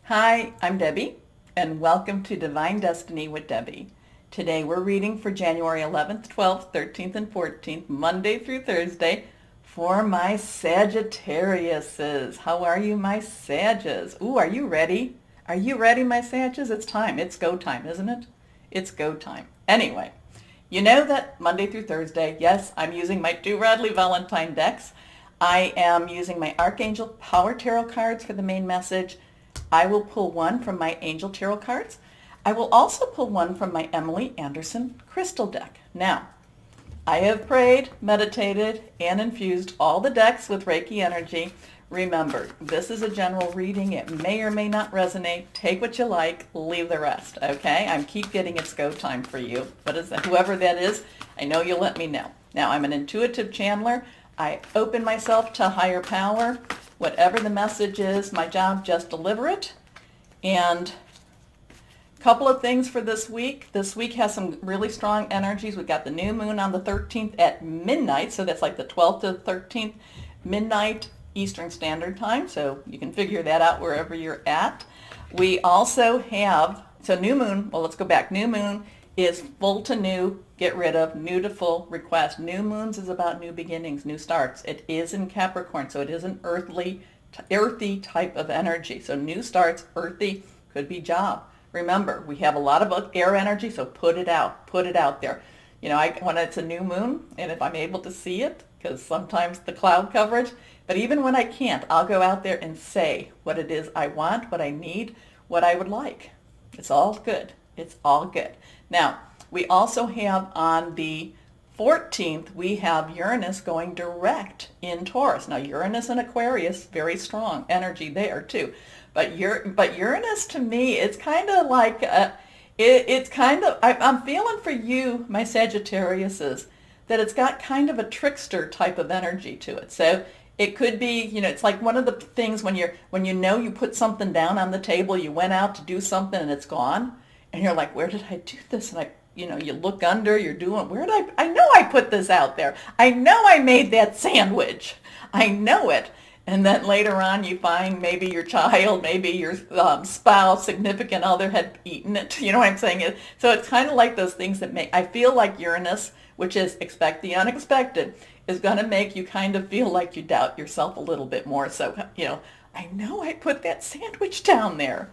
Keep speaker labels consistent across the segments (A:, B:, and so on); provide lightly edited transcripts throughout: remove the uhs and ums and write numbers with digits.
A: Hi, I'm Debbie, and welcome to Divine Destiny with Debbie. Today we're reading for January 11th, 12th, 13th, and 14th, Monday through Thursday, for my Sagittariuses. How are you, my Sages? Ooh, are you ready? Are you ready, my Sages? It's time. It's go time, isn't it? It's go time. Anyway, you know that Monday through Thursday, yes, I'm using my two Radley Valentine decks. I am using my Archangel Power Tarot cards for the main message. I will pull one from my Angel Tarot cards. I will also pull one from my Emily Anderson Crystal deck. Now, I have prayed, meditated, and infused all the decks with Reiki energy. Remember, this is a general reading. It may or may not resonate. Take what you like, leave the rest, okay? I keep getting it's go time for you. What is that? Whoever that is, I know you'll let me know. Now, I'm an intuitive channeler. I open myself to higher power. Whatever the message is, my job, just deliver it. And a couple of things for this week. This week has some really strong energies. We've got the new moon on the 13th at midnight, so that's like the 12th to the 13th, midnight Eastern Standard Time, so you can figure that out wherever you're at. We also have, so new moon, well, let's go back. New moon is full to new, get rid of, new to full, request. New moons is about new beginnings, new starts. It is in Capricorn, so it is an earthy type of energy. So new starts, earthy, could be job. Remember, we have a lot of air energy, so put it out there. You know, when it's a new moon, and if I'm able to see it, because sometimes the cloud coverage, but even when I can't, I'll go out there and say what it is I want, what I need, what I would like. It's all good. It's all good. Now, we also have on the 14th, we have Uranus going direct in Taurus. Now, Uranus and Aquarius, very strong energy there too. But Uranus to me, it's kind of like, I'm feeling for you, my Sagittariuses, that it's got kind of a trickster type of energy to it. So it could be, you know, it's like one of the things when you put something down on the table, you went out to do something and it's gone. And you're like, where did I do this? And you look under, I know I put this out there. I know I made that sandwich. I know it. And then later on you find maybe your child, maybe your spouse, significant other had eaten it. You know what I'm saying? So it's kind of like those things I feel like Uranus, which is expect the unexpected, is going to make you kind of feel like you doubt yourself a little bit more. So, I know I put that sandwich down there.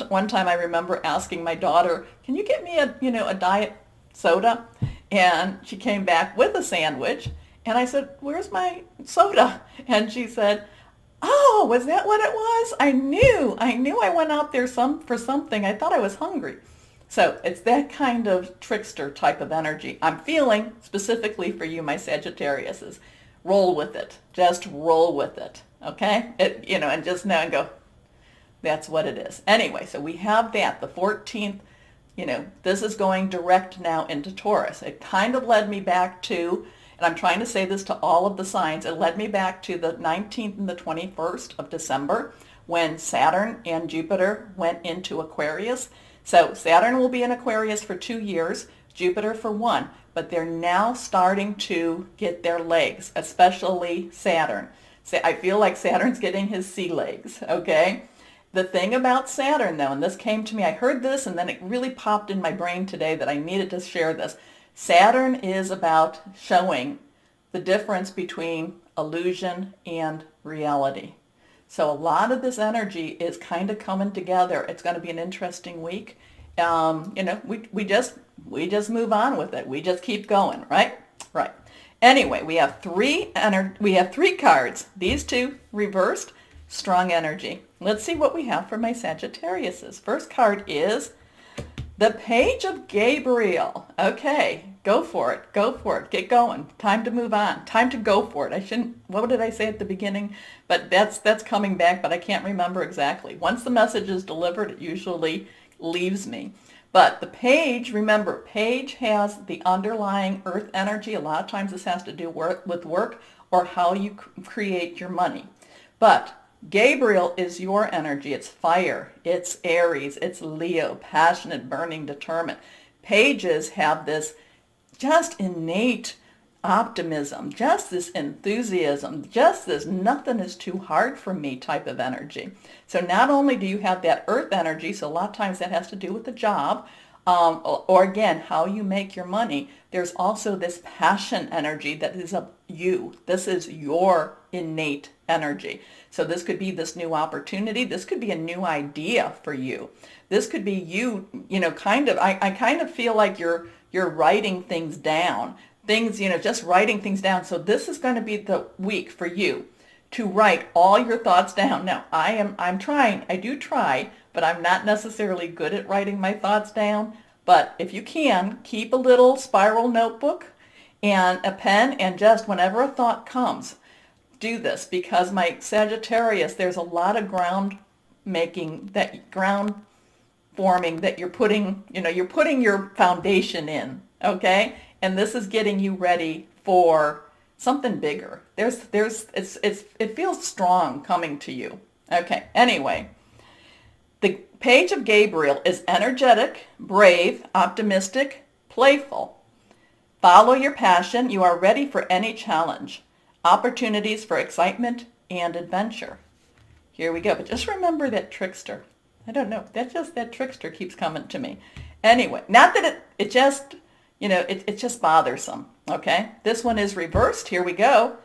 A: One time I remember asking my daughter, can you get me a diet soda? And she came back with a sandwich. And I said, where's my soda? And she said, oh, was that what it was? I knew I went out there for something. I thought I was hungry. So it's that kind of trickster type of energy I'm feeling specifically for you, my Sagittariuses. Roll with it. Just roll with it. Okay? And just know and go, that's what it is. Anyway, so we have that. The 14th, this is going direct now into Taurus. It kind of led me back to, and I'm trying to say this to all of the signs, it led me back to the 19th and the 21st of December when Saturn and Jupiter went into Aquarius. So Saturn will be in Aquarius for 2 years, Jupiter for 1, but they're now starting to get their legs, especially Saturn. So I feel like Saturn's getting his sea legs, okay? The thing about Saturn, though, and this came to me, I heard this, and then it really popped in my brain today that I needed to share this. Saturn is about showing the difference between illusion and reality. So a lot of this energy is kind of coming together. It's going to be an interesting week. We just move on with it. We just keep going, right? Right. Anyway, we have three cards. These two reversed. Strong energy. Let's see what we have for my Sagittariuses. First card is the Page of Gabriel. Okay, go for it. Go for it. Get going. Time to move on. Time to go for it. What did I say at the beginning? But that's coming back, but I can't remember exactly. Once the message is delivered, it usually leaves me. But the Page, remember, Page has the underlying earth energy. A lot of times this has to do with work or how you create your money. But Gabriel is your energy. It's fire. It's Aries. It's Leo. Passionate, burning, determined. Pages have this just innate optimism, just this enthusiasm, just this nothing is too hard for me type of energy. So not only do you have that earth energy, so a lot of times that has to do with the job, or again, how you make your money. There's also this passion energy that is of you. This is your innate energy. So this could be this new opportunity. This could be a new idea for you. This could be you, I kind of feel like you're writing things down. Just writing things down. So this is going to be the week for you to write all your thoughts down. Now, I'm trying. I do try, but I'm not necessarily good at writing my thoughts down. But if you can, keep a little spiral notebook and a pen, and just whenever a thought comes, do this, because my Sagittarius, there's a lot of ground forming that you're putting your foundation in, okay? And this is getting you ready for something bigger. It feels strong coming to you. Okay, anyway, the page of Gabriel is energetic, brave, optimistic, playful. Follow your passion. You are ready for any challenge. Opportunities for excitement and adventure. Here we go. But just remember that trickster. I don't know. That trickster keeps coming to me. Anyway, not that it's just bothersome. Okay. This one is reversed. Here we go.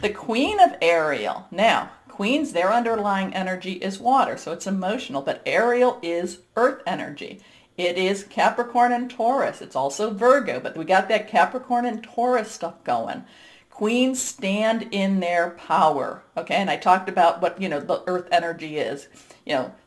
A: The Queen of Ariel. Now, queens, their underlying energy is water, so it's emotional. But Ariel is earth energy. It is Capricorn and Taurus. It's also Virgo, but we got that Capricorn and Taurus stuff going. Queens stand in their power, okay? And I talked about what, the earth energy is.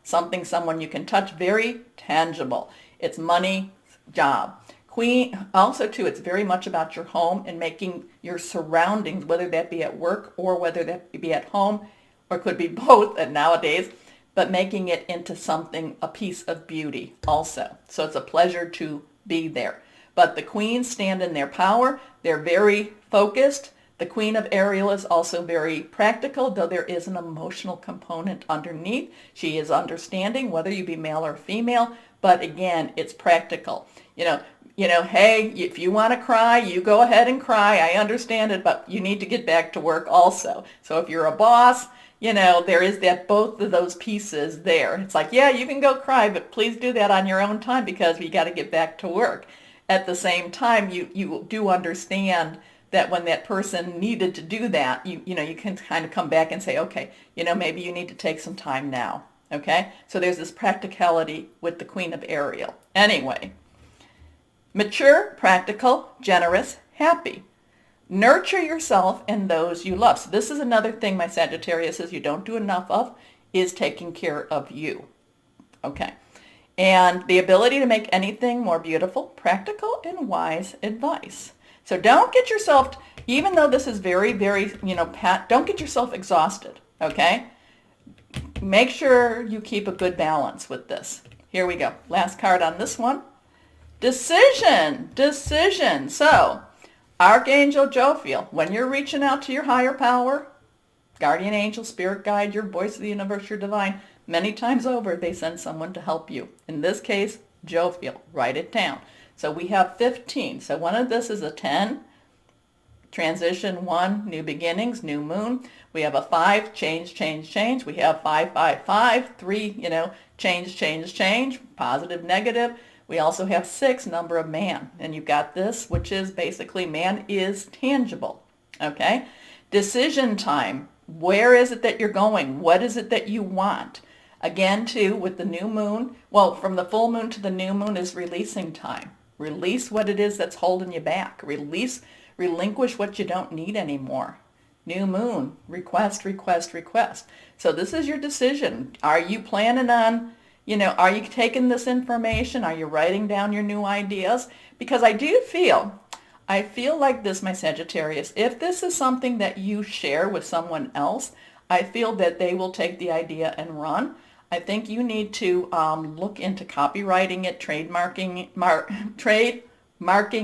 A: Someone you can touch, very tangible. It's money, job. Queen, also too, it's very much about your home and making your surroundings, whether that be at work or whether that be at home, or could be both nowadays, but making it into something, a piece of beauty also. So it's a pleasure to be there. But the queens stand in their power. They're very focused. The Queen of Ariel is also very practical, though there is an emotional component underneath. She is understanding, whether you be male or female, but again, it's practical. Hey, if you want to cry, you go ahead and cry. I understand it, but you need to get back to work also. So if you're a boss, there is both of those pieces there. It's like, yeah, you can go cry, but please do that on your own time because we got to get back to work. At the same time, you do understand that when that person needed to do that, you can kind of come back and say, okay, maybe you need to take some time now. Okay? So there's this practicality with the Queen of Ariel. Anyway, mature, practical, generous, happy. Nurture yourself and those you love. So this is another thing my Sagittarius says you don't do enough of, is taking care of you. Okay. And the ability to make anything more beautiful, practical, and wise advice. So don't get yourself, even though this is very, very, don't get yourself exhausted. Okay. Make sure you keep a good balance with this. Here we go. Last card on this one. Decision. So, Archangel Jophiel, when you're reaching out to your higher power, guardian angel, spirit guide, your voice of the universe, your divine, many times over, they send someone to help you. In this case, Jophiel. Write it down. So we have 15. So one of this is a 10, transition 1, new beginnings, new moon. We have a 5, change. We have 5, 5, 5, 3, change, positive, negative. We also have 6, number of man. And you've got this, which is basically man is tangible. Okay? Decision time. Where is it that you're going? What is it that you want? Again, too, with the new moon, from the full moon to the new moon is releasing time. Release what it is that's holding you back. Relinquish what you don't need anymore. New moon, request. So this is your decision. Are you planning on, are you taking this information? Are you writing down your new ideas? Because I feel like this, my Sagittarius, if this is something that you share with someone else, I feel that they will take the idea and run. I think you need to look into copywriting it, trademarking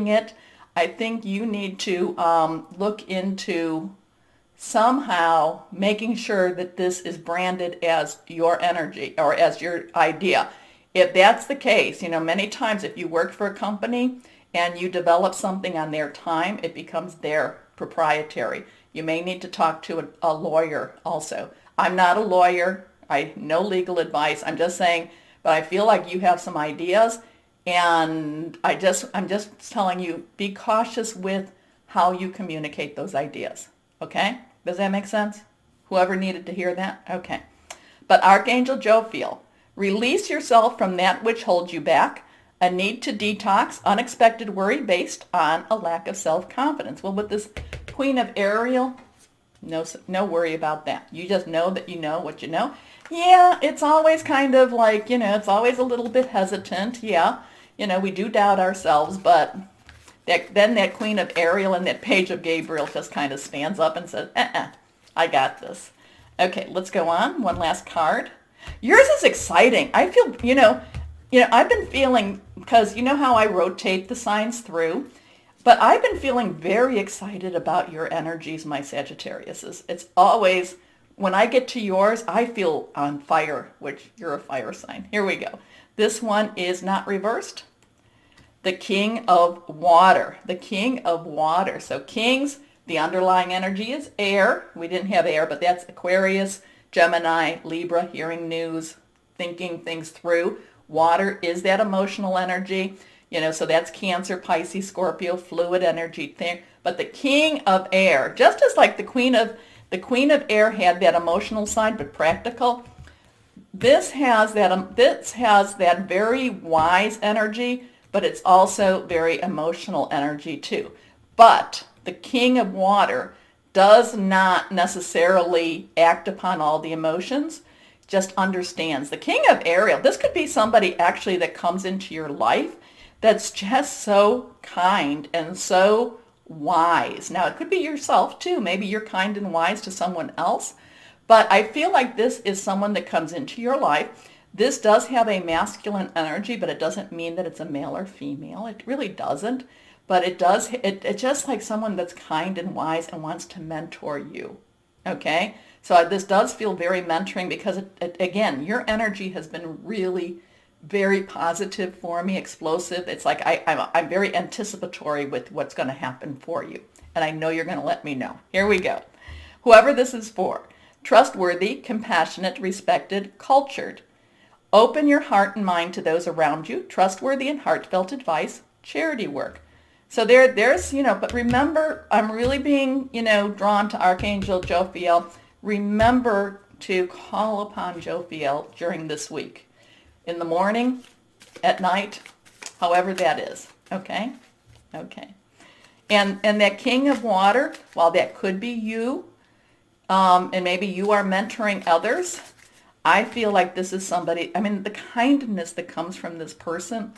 A: it. I think you need to look into somehow making sure that this is branded as your energy or as your idea. If that's the case, many times if you work for a company and you develop something on their time, it becomes their proprietary. You may need to talk to a lawyer also. I'm not a lawyer. I no legal advice. I'm just saying, but I feel like you have some ideas, and I'm just telling you, be cautious with how you communicate those ideas. Okay? Does that make sense? Whoever needed to hear that? Okay. But Archangel Jophiel, release yourself from that which holds you back, a need to detox, unexpected worry based on a lack of self-confidence. Well, with this Queen of Ariel, no worry about that. You just know that you know what you know. Yeah, it's always kind of like, it's always a little bit hesitant. Yeah, we do doubt ourselves, but then that Queen of Ariel and that Page of Gabriel just kind of stands up and says, I got this. Okay, let's go on. One last card. Yours is exciting. I feel, I've been feeling, because you know how I rotate the signs through, but I've been feeling very excited about your energies, my Sagittariuses. It's always, when I get to yours, I feel on fire, which you're a fire sign. Here we go. This one is not reversed. The King of Water. The King of Water. So kings, the underlying energy is air. We didn't have air, but that's Aquarius, Gemini, Libra, hearing news, thinking things through. Water is that emotional energy. So that's Cancer, Pisces, Scorpio, fluid energy thing. But the King of Air, just as like the Queen of Air had that emotional side, but practical, this has that very wise energy, but it's also very emotional energy too. But the King of Water does not necessarily act upon all the emotions, just understands. The King of Ariel, this could be somebody actually that comes into your life that's just so kind and so wise. Now, it could be yourself too. Maybe you're kind and wise to someone else. But I feel like this is someone that comes into your life. This does have a masculine energy, but it doesn't mean that it's a male or female. It really doesn't. But it does, it's just like someone that's kind and wise and wants to mentor you. Okay? So this does feel very mentoring because, again, your energy has been really very positive for me, explosive. It's like I'm very anticipatory with what's going to happen for you. And I know you're going to let me know. Here we go. Whoever this is for. Trustworthy, compassionate, respected, cultured. Open your heart and mind to those around you. Trustworthy and heartfelt advice. Charity work. So there's, but remember, I'm really being, drawn to Archangel Jophiel. Remember to call upon Jophiel during this week. In the morning, at night, however that is. Okay? Okay. And that King of Water, while that could be you, and maybe you are mentoring others, I feel like this is somebody, the kindness that comes from this person,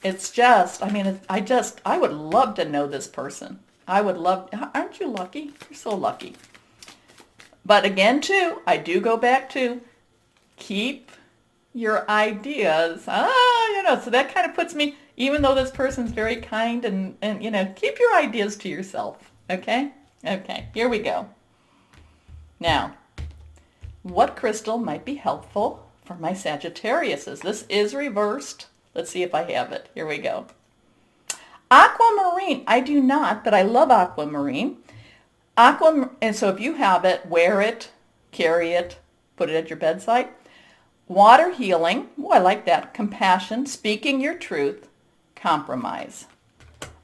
A: it's just, I would love to know this person. I would love, aren't you lucky? You're so lucky. But again, too, I do go back to keep your ideas. So that kind of puts me, even though this person's very kind and keep your ideas to yourself. Okay? Okay, here we go. Now, what crystal might be helpful for my Sagittariuses? This is reversed. Let's see if I have it. Here we go. Aquamarine. I do not, but I love aquamarine. And so if you have it, wear it, carry it, put it at your bedside. Water healing. Oh, I like that. Compassion, speaking your truth, compromise.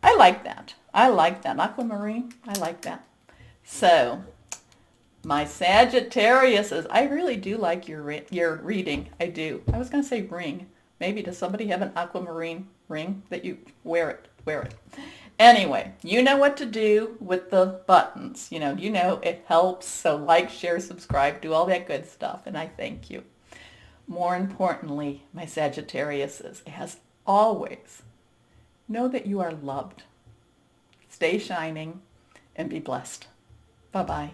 A: I like that. I like that. Aquamarine. I like that. So, my Sagittariuses, I really do like your reading. I do. I was going to say ring. Maybe does somebody have an aquamarine ring that you wear it? Wear it. Anyway, you know what to do with the buttons. You know it helps. So like, share, subscribe, do all that good stuff. And I thank you. More importantly, my Sagittariuses, as always, know that you are loved. Stay shining and be blessed. Bye-bye.